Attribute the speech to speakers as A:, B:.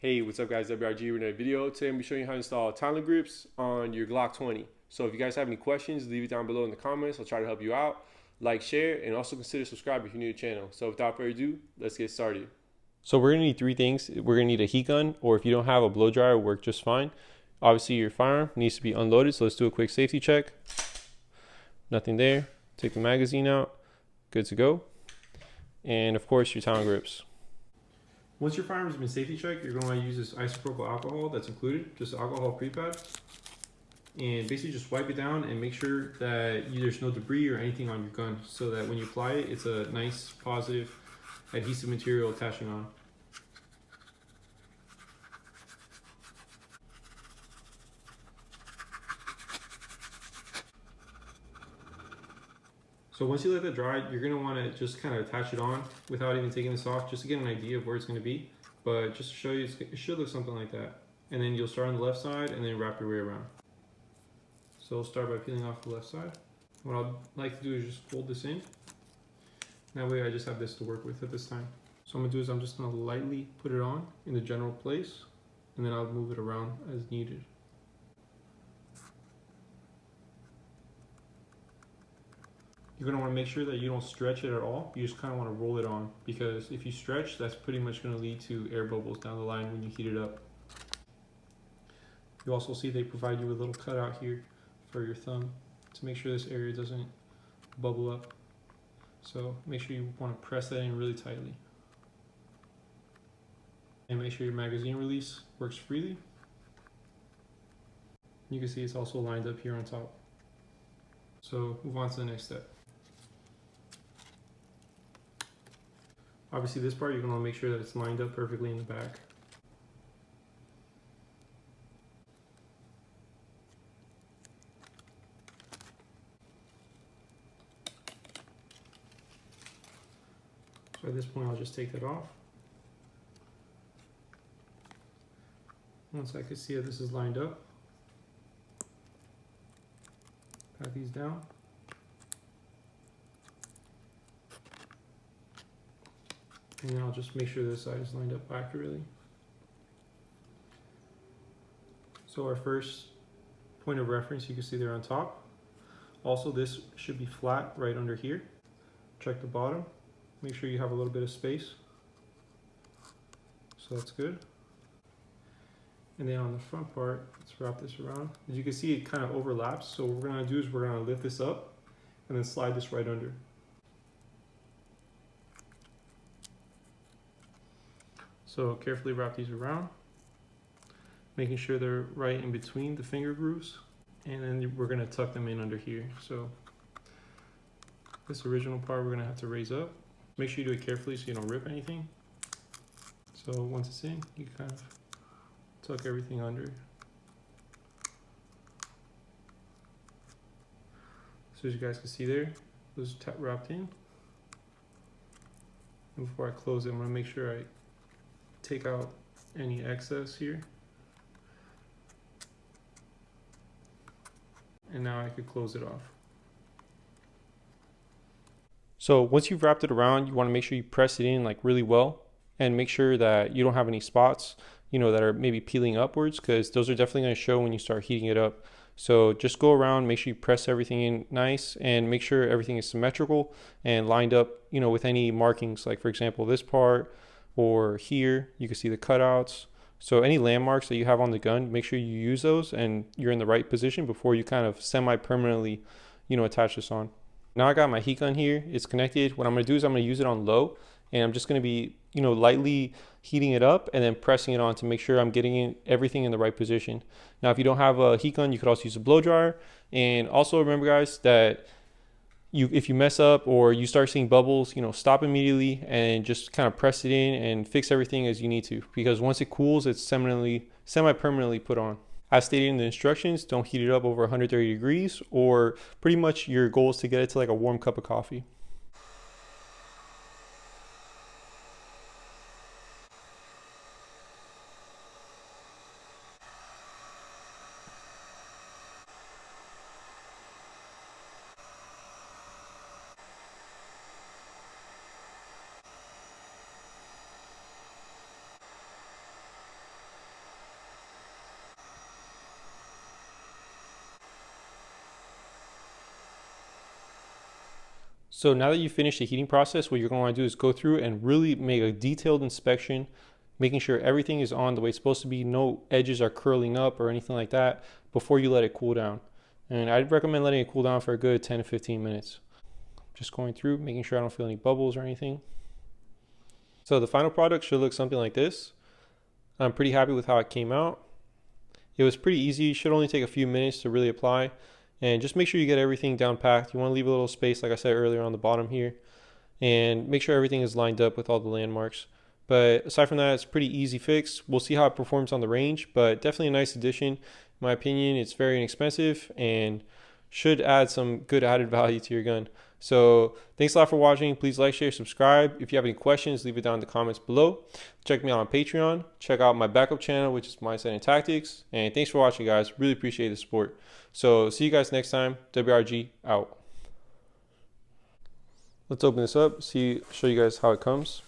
A: Hey, what's up guys, WRG with another video. Today I'm going to be showing you how to install Talon Grips on your Glock 20. So if you guys have any questions, leave it down below in the comments. I'll try to help you out. Like, share, and also consider subscribing if you're new to the channel. So without further ado, let's get started. So we're going to need three things. We're going to need a heat gun, or if you don't have a blow dryer, it'll work just fine. Obviously your firearm needs to be unloaded, so let's do a quick safety check. Nothing there. Take the magazine out. Good to go. And of course your Talon Grips. Once your firearm has been safety checked, you're going to want to use this isopropyl alcohol that's included, just alcohol pre-pad, and basically just wipe it down and make sure that there's no debris or anything on your gun, so that when you apply it, it's a nice positive adhesive material attaching on. So once you let that dry, you're going to want to just kind of attach it on without even taking this off, just to get an idea of where it's going to be. But just to show you, it should look something like that. And then you'll start on the left side and then wrap your way around. So I'll start by peeling off the left side. What I'd like to do is just fold this in. That way I just have this to work with at this time. So what I'm going to do is I'm just going to lightly put it on in the general place, and then I'll move it around as needed. You're going to want to make sure that you don't stretch it at all. You just kind of want to roll it on, because if you stretch, that's pretty much going to lead to air bubbles down the line when you heat it up. You also see they provide you with a little cutout here for your thumb to make sure this area doesn't bubble up. So make sure you want to press that in really tightly. And make sure your magazine release works freely. You can see it's also lined up here on top. So move on to the next step. Obviously this part, you're going to make sure that it's lined up perfectly in the back. So at this point, I'll just take that off. Once I can see that this is lined up, pat these down. And then I'll just make sure this side is lined up accurately. So our first point of reference, you can see there on top. Also, this should be flat right under here. Check the bottom. Make sure you have a little bit of space. So that's good. And then on the front part, let's wrap this around. As you can see, it kind of overlaps. So what we're going to do is we're going to lift this up and then slide this right under. So carefully wrap these around, making sure they're right in between the finger grooves, and then we're going to tuck them in under here. So this original part we're going to have to raise up. Make sure you do it carefully so you don't rip anything. So once it's in, you kind of tuck everything under. So as you guys can see there, those are wrapped in. And before I close it, I'm going to make sure I take out any excess here. And now I could close it off. So once you've wrapped it around, you want to make sure you press it in like really well, and make sure that you don't have any spots, that are maybe peeling upwards, because those are definitely going to show when you start heating it up. So just go around, make sure you press everything in nice, and make sure everything is symmetrical and lined up, with any markings, like for example this part, or here you can see the cutouts. So any landmarks that you have on the gun, make sure you use those and you're in the right position before you kind of semi-permanently, attach this on. Now I got my heat gun here, it's connected. What I'm gonna do is I'm gonna use it on low, and I'm just gonna be, lightly heating it up and then pressing it on to make sure I'm getting everything in the right position. Now, if you don't have a heat gun, you could also use a blow dryer. And also remember guys that if you mess up or you start seeing bubbles, stop immediately and just kind of press it in and fix everything as you need to, because once it cools, it's semi-permanently put on. As stated in the instructions, don't heat it up over 130 degrees, or pretty much your goal is to get it to like a warm cup of coffee. So now that you finish the heating process, what you're going to want to do is go through and really make a detailed inspection, making sure everything is on the way it's supposed to be, no edges are curling up or anything like that before you let it cool down. And I'd recommend letting it cool down for a good 10 to 15 minutes. Just going through, making sure I don't feel any bubbles or anything. So the final product should look something like this. I'm pretty happy with how it came out. It was pretty easy, should only take a few minutes to really apply. And just make sure you get everything down packed. You want to leave a little space, like I said earlier, on the bottom here. And make sure everything is lined up with all the landmarks. But aside from that, it's a pretty easy fix. We'll see how it performs on the range, but definitely a nice addition. In my opinion, it's very inexpensive and should add some good added value to your gun. So thanks a lot for watching. Please like, share, subscribe. If you have any questions, leave it down in the comments below. Check me out on Patreon. Check out my backup channel, which is Mindset and Tactics. And thanks for watching, guys. Really appreciate the support. So see you guys next time. WRG out. Let's open this up, show you guys how it comes.